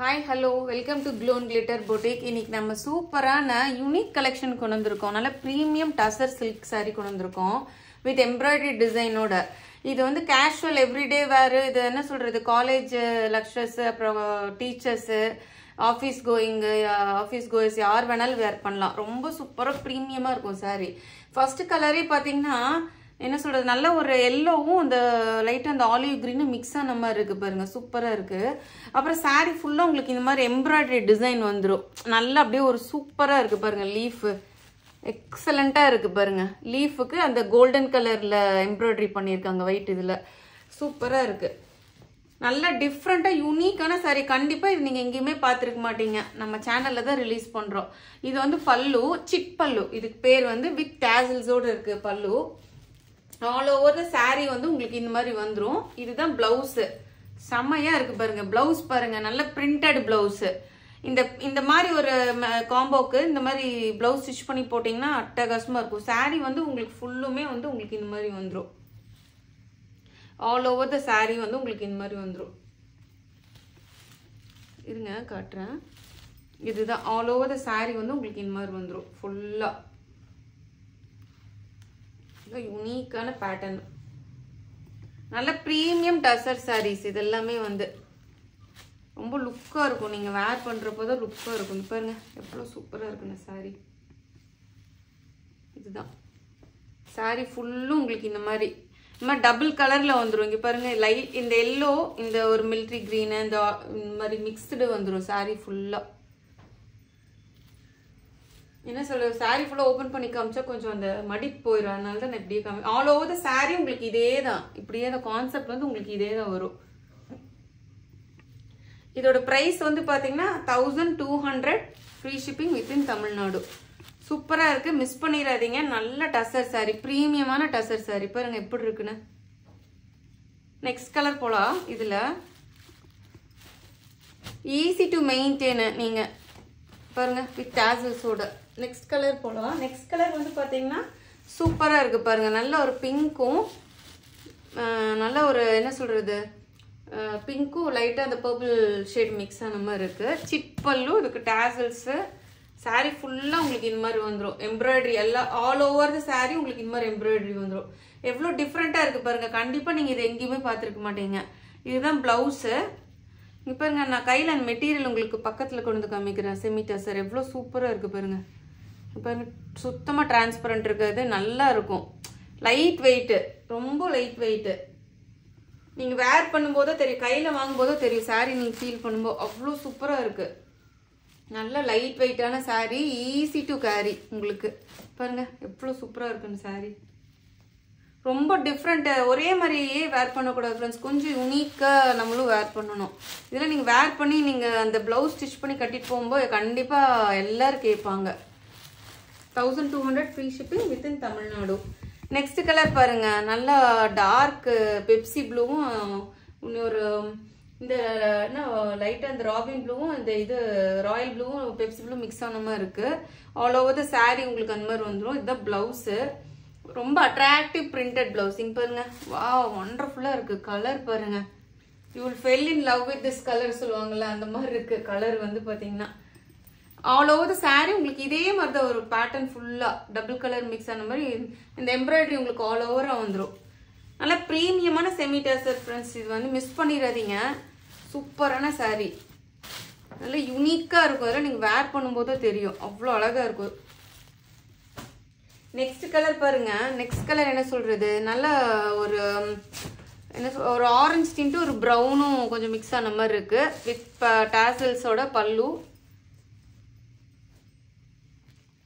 Hi, hello, welcome to Glow and Glitter Boutique. இன்னைக்கு நம்ம சூப்பரான யூனிக் கலெக்ஷன் கொண்டு வந்திருக்கோம். நல்ல பிரீமியம் டசர் சில்க் saree கொண்டு வந்திருக்கோம் வித் எம்ப்ராய்டரி டிசைனோட. இது வந்து கேஷுவல் எவ்ரிடே வேர். இது என்ன சொல்றது, காலேஜ் லெக்சரர்ஸ், அப்புறம் டீச்சர்ஸ், ஆஃபீஸ் கோயர்ஸ் யார் வேணாலும் வேர் பண்ணலாம். ரொம்ப சூப்பராக ப்ரீமியமாக இருக்கும் saree. ஃபர்ஸ்ட் கலரே பார்த்தீங்கன்னா என்ன சொல்றது, நல்ல ஒரு எல்லோவும் அந்த லைட்டாக அந்த ஆலிவ் கிரீனும் மிக்ஸ் ஆன மாதிரி இருக்கு பாருங்க, சூப்பராக இருக்கு. அப்புறம் saree ஃபுல்லாக உங்களுக்கு இந்த மாதிரி எம்ப்ராய்டரி டிசைன் வந்துடும். நல்லா அப்படியே ஒரு சூப்பராக இருக்கு பாருங்க. லீஃப் எக்ஸலண்ட்டாக இருக்கு பாருங்க. லீஃபுக்கு அந்த கோல்டன் கலர்ல எம்ப்ராய்டரி பண்ணியிருக்காங்க ஒயிட். இதில் சூப்பராக இருக்கு. நல்ல டிஃப்ரெண்ட்டாக யூனிக்கான saree. கண்டிப்பாக இது நீங்கள் எங்கேயுமே பார்த்துருக்க மாட்டீங்க. நம்ம சேனலில் தான் ரிலீஸ் பண்ணுறோம். இது வந்து பல்லு, சிட் பல்லு. இதுக்கு பேர் வந்து வித் டேசல்ஸோடு இருக்கு பல்லு. ஆல் ஓவர் த saree வந்து உங்களுக்கு இந்த மாதிரி வந்துடும். இதுதான் பிளவுஸ். செம்மையா இருக்கு பாருங்க. பிளவுஸ் பாருங்க, நல்ல பிரிண்டட் பிளவுஸ். இந்த மாதிரி ஒரு காம்போக்கு இந்த மாதிரி பிளவுஸ் ஸ்டிச் பண்ணி போட்டீங்கன்னா அட்டகாசமா இருக்கும். saree வந்து உங்களுக்கு ஃபுல்லுமே வந்து உங்களுக்கு இந்த மாதிரி வந்துடும். ஆல் ஓவர் த saree வந்து உங்களுக்கு இந்த மாதிரி வந்துடும். இருங்க காட்டுறேன். இதுதான் ஆல் ஓவர் த saree வந்து உங்களுக்கு இந்த மாதிரி வந்துடும் ஃபுல்லா. யூனிக்கான பேட்டர்ன், நல்ல பிரீமியம் டசர் சாரீஸ். இது எல்லாமே வந்து ரொம்ப லுக்கா இருக்கும். நீங்க வேர் பண்றப்போதான் லுக்கா இருக்கும். பாருங்க எவ்வளவு சூப்பரா இருக்குங்க saree. இதுதான் saree ஃபுல்லும் உங்களுக்கு இந்த மாதிரி டபுள் கலர்ல வந்துடும். இங்க பாருங்க, லைட் இந்த எல்லோ, இந்த ஒரு மிலிட்ரி கிரீன், இந்த மாதிரி மிக்ஸ்டு வந்துடும் saree ஃபுல்லா. என்ன சொல்றது, saree ஃபுல்லா ஓபன் பண்ணி காமிச்சா கொஞ்சம் அந்த மடிப்பு போயிடும். அதனால தான் நான் இப்படியே காமி. ஆல் ஓவர் த saree உங்களுக்கு இதே தான், இப்படியே தான் கான்செப்ட் வந்து உங்களுக்கு இதே தான் வரும். இதோட பிரைஸ் வந்து பாத்தீங்கன்னா 1200 ஃப்ரீ ஷிப்பிங் வித்தின் தமிழ்நாடு. சூப்பரா இருக்கு, மிஸ் பண்ணிடாதீங்க. நல்ல டசர் saree, பிரீமியமான டசர் saree. பாருங்க எப்படி இருக்குன்னு. நெக்ஸ்ட் கலர் போலாம். இதுல ஈஸி டு மெயின்டைன். நீங்க பாருங்க வித் டேசல்ஸோட. நெக்ஸ்ட் கலர் போலாம். நெக்ஸ்ட் கலர் வந்து பாத்தீங்கன்னா சூப்பரா இருக்கு பாருங்க. நல்ல ஒரு பிங்க்கும், நல்ல ஒரு என்ன சொல்றது, பிங்க்கும் லைட்டா அந்த பர்பிள் ஷேட் மிக்ஸ் ஆன மாதிரி இருக்கு. சிட் பல்லு, இதுக்கு டேசல்ஸ். saree ஃபுல்லா உங்களுக்கு இந்த மாதிரி வந்துடும். எம்ப்ராய்டரி எல்லாம் ஆல் ஓவர் த saree உங்களுக்கு இந்த மாதிரி எம்ப்ராய்டரி வந்துடும். எவ்வளவு டிஃப்ரெண்டா இருக்கு பாருங்க. கண்டிப்பா நீங்க இது எங்கேயுமே பார்த்திருக்க மாட்டீங்க. இதுதான் பிளவுஸ். இங்க பாருங்க, நான் கையில அந்த மெட்டீரியல் உங்களுக்கு பக்கத்துல கொண்டு வந்து காமிக்கிறேன். செமி டசர் எவ்வளவு சூப்பரா இருக்கு பாருங்க. பாருங்க சுத்தமா டிரான்ஸ்பரண்ட் இருக்காது, நல்லா இருக்கும். லைட் வெயிட், ரொம்ப லைட் வெயிட். நீங்க வேர் பண்ணும்போதோ தெரியும், கையில வாங்கும் போதோ தெரியும் saree நீங்க ஃபீல் பண்ணும்போது. அவ்வளவு சூப்பரா இருக்கு. நல்ல லைட் வெயிட்டான saree, ஈஸி டு கேரி. உங்களுக்கு பாருங்க எவ்வளவு சூப்பரா இருக்குன்னு saree. ரொம்ப டிஃப்ரெண்ட். ஒரே மாதிரியே வேர் பண்ணக்கூடாது ஃப்ரெண்ட்ஸ், கொஞ்சம் யூனிக்கா நம்மளும் வேர் பண்ணணும். இதெல்லாம் நீங்க வேர் பண்ணி நீங்க அந்த பிளவுஸ் ஸ்டிச் பண்ணி கட்டிட்டு போகும்போது கண்டிப்பா எல்லாரும் கேட்பாங்க. 1200 free shipping within Tamil Nadu. Next colour பாருங்க, நல்லா டார்க் பெப்சி ப்ளூவும், இன்னொரு இந்த என்ன லைட்டா இந்த ராபின் ப்ளூவும், இந்த இது ராயல் ப்ளூவும் பெப்சி ப்ளூ மிக்ஸ் ஆன மாதிரி இருக்கு. ஆல் ஓவர் த saree உங்களுக்கு அந்த மாதிரி வந்துடும். இதுதான் பிளவுஸ். ரொம்ப அட்ராக்டிவ் பிரிண்டட் பிளவுஸ். இங்க பாருங்க, வாவ் வண்டர்ஃபுல்லா இருக்கு. கலர் பாருங்க, you will fell in love with this colour சொல்லுவாங்கல்ல, அந்த மாதிரி இருக்கு கலர். வந்து பாத்தீங்கன்னா ஆல் ஓவர் த saree உங்களுக்கு இதே மாதிரி தான் ஒரு பேட்டர்ன் ஃபுல்லா டபுள் கலர் மிக்ஸ் ஆன மாதிரி. இந்த எம்ப்ராய்டரி உங்களுக்கு ஆல் ஓவரா வந்துடும். நல்லா பிரீமியமான செமி டசர் ஃப்ரெண்ட்ஸ். இது வந்து மிஸ் பண்ணிடாதீங்க. சூப்பரான saree, நல்ல யூனிக்கா இருக்கும். அதெல்லாம் நீங்க வேர் பண்ணும்போது தெரியும், அவ்வளோ அழகா இருக்கும். நெக்ஸ்ட் கலர் பாருங்க. நெக்ஸ்ட் கலர் என்ன சொல்றது, நல்ல ஒரு ஒரு ஆரஞ்சு டின்ட்டு ஒரு ப்ரௌனும் கொஞ்சம் மிக்ஸ் ஆன மாதிரி இருக்கு. வித் டேசல்ஸோட பல்லு.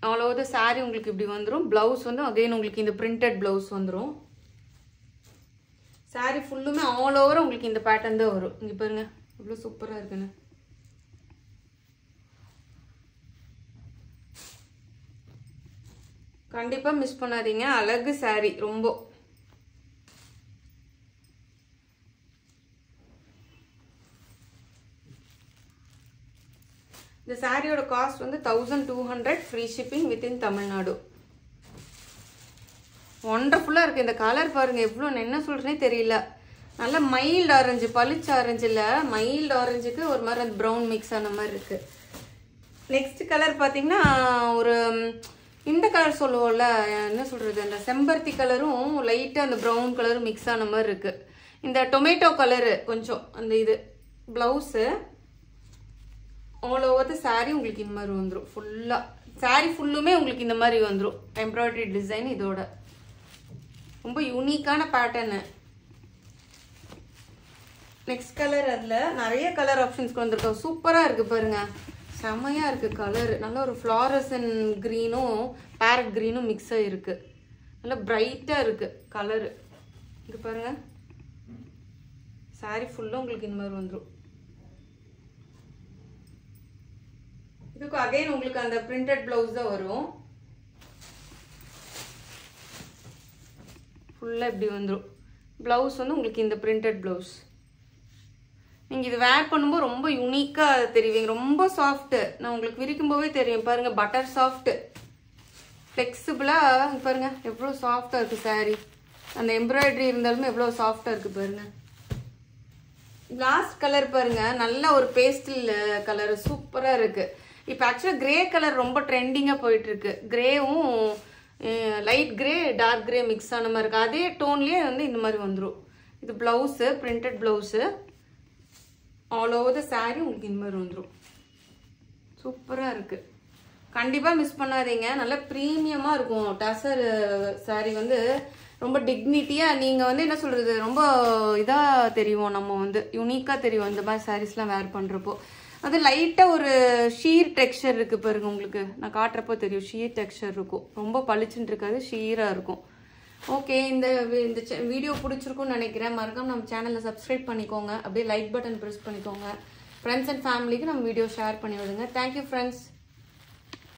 ஆல் ஓவர் த saree உங்களுக்கு இப்படி வந்துடும். பிளவுஸ் வந்து அகைன் உங்களுக்கு இந்த பிரிண்டட் பிளவுஸ் வந்துடும். saree ஃபுல்லுமே ஆல் ஓவர் உங்களுக்கு இந்த பேட்டர்ன் தான் வரும். இங்க பாருங்க இவ்வளவு சூப்பரா இருக்குன்னு. கண்டிப்பா மிஸ் பண்ணாதீங்க. அழகு saree ரொம்ப. இந்த சாரியோட காஸ்ட் வந்து 1200 ஃப்ரீ ஷிப்பிங் வித்தின் தமிழ்நாடு. வண்டர்ஃபுல்லா இருக்கு. இந்த கலர் பாருங்க எவ்வளவு, என்ன சொல்றேனே தெரியல. நல்ல மைல்டு ஆரஞ்சு, பளிச்சு ஆரஞ்சு இல்லை, மைல்டு ஆரஞ்சுக்கு ஒரு மாதிரி அந்த ப்ரௌன் மிக்ஸ் ஆன மாதிரி இருக்கு. நெக்ஸ்ட் கலர் பார்த்தீங்கன்னா ஒரு இந்த கலர் சொல்லுவோம்ல, என்ன சொல்றது, அந்த செம்பருத்தி கலரும் லைட்டாக அந்த ப்ரௌன் கலரும் மிக்ஸ் ஆன மாதிரி இருக்கு. இந்த டொமேட்டோ கலரு கொஞ்சம் அந்த இது blouse all over the sari உங்களுக்கு இந்த மாதிரி வந்துடும். ஃபுல்லாக சாரீ ஃபுல்லுமே உங்களுக்கு இந்த மாதிரி வந்துடும். எம்ப்ராய்டரி டிசைன் இதோட ரொம்ப யூனிக்கான பேட்டர்னு. நெக்ஸ்ட் கலர் அதில் நிறைய கலர் ஆப்ஷன்ஸ்க்கு வந்திருக்கோம். சூப்பராக இருக்குது பாருங்க, செம்மையாக இருக்குது கலர். நல்ல ஒரு ஃப்ளாரசன் க்ரீனும் பேரட் க்ரீனும் மிக்ஸ் ஆகிருக்கு. நல்லா பிரைட்டாக இருக்குது கலரு. இது பாருங்க, சாரீ ஃபுல்லும் உங்களுக்கு இந்த மாதிரி வந்துடும். இதுக்கு அகைன் உங்களுக்கு அந்த பிரிண்டட் பிளவுஸ் தான் வரும். ஃபுல்லாக இப்படி வந்துடும். ப்ளவுஸ் வந்து உங்களுக்கு இந்த பிரிண்டட் ப்ளவுஸ். நீங்கள் இது வேர் பண்ணும்போது ரொம்ப யூனிக்காக தெரிவிங்க. ரொம்ப சாஃப்ட்டு, நான் உங்களுக்கு விரிக்கும் போதே தெரியும் பாருங்கள். பட்டர் சாஃப்ட்டு, ஃப்ளெக்சிபிளாக பாருங்கள் எவ்வளோ சாஃப்டாக இருக்குது சாரீ. அந்த எம்ப்ராய்டரி இருந்தாலுமே எவ்வளோ சாஃப்டாக இருக்குது பாருங்கள். லாஸ்ட் கலர் பாருங்கள், நல்ல ஒரு பேஸ்டல் கலர் சூப்பராக இருக்குது. இப்போ ஆக்சுவலாக கிரே கலர் ரொம்ப ட்ரெண்டிங்காக போயிட்டுருக்கு. கிரேவும் light grey dark grey mix ஆன மாதிரி இருக்குது. அதே டோன்லேயே வந்து இந்த மாதிரி வந்துடும். இது blouse, printed blouse all over the sari உங்களுக்கு இந்த மாதிரி வந்துடும். சூப்பராக இருக்குது, கண்டிப்பாக மிஸ் பண்ணாதீங்க. நல்லா ப்ரீமியமாக இருக்கும். டசர் சாரீ வந்து ரொம்ப டிக்னிட்டியாக நீங்கள் வந்து என்ன சொல்கிறது, ரொம்ப இதாக தெரியும். நம்ம வந்து யூனிக்காக தெரியும் இந்த மாதிரி சாரீஸ்லாம் வேர் பண்ணுறப்போ. அது லைட்டாக ஒரு ஷீர் டெக்ஸ்சர் இருக்குது பாருங்க. உங்களுக்கு நான் காட்டுறப்போ தெரியும் ஷீர் டெக்ஸ்சர் இருக்கும். ரொம்ப பளிச்சுன்னு இருக்காது, ஷீராக இருக்கும். ஓகே, இந்த வீடியோ பிடிச்சிருக்குன்னு நினைக்கிறேன். மறக்காம நம்ம சேனலில் சப்ஸ்கிரைப் பண்ணிக்கோங்க. அப்படியே லைக் பட்டன் ப்ரெஸ் பண்ணிக்கோங்க. ஃப்ரெண்ட்ஸ் அண்ட் ஃபேமிலிக்கு நம்ம வீடியோ ஷேர் பண்ணி விடுங்க. Thank you friends.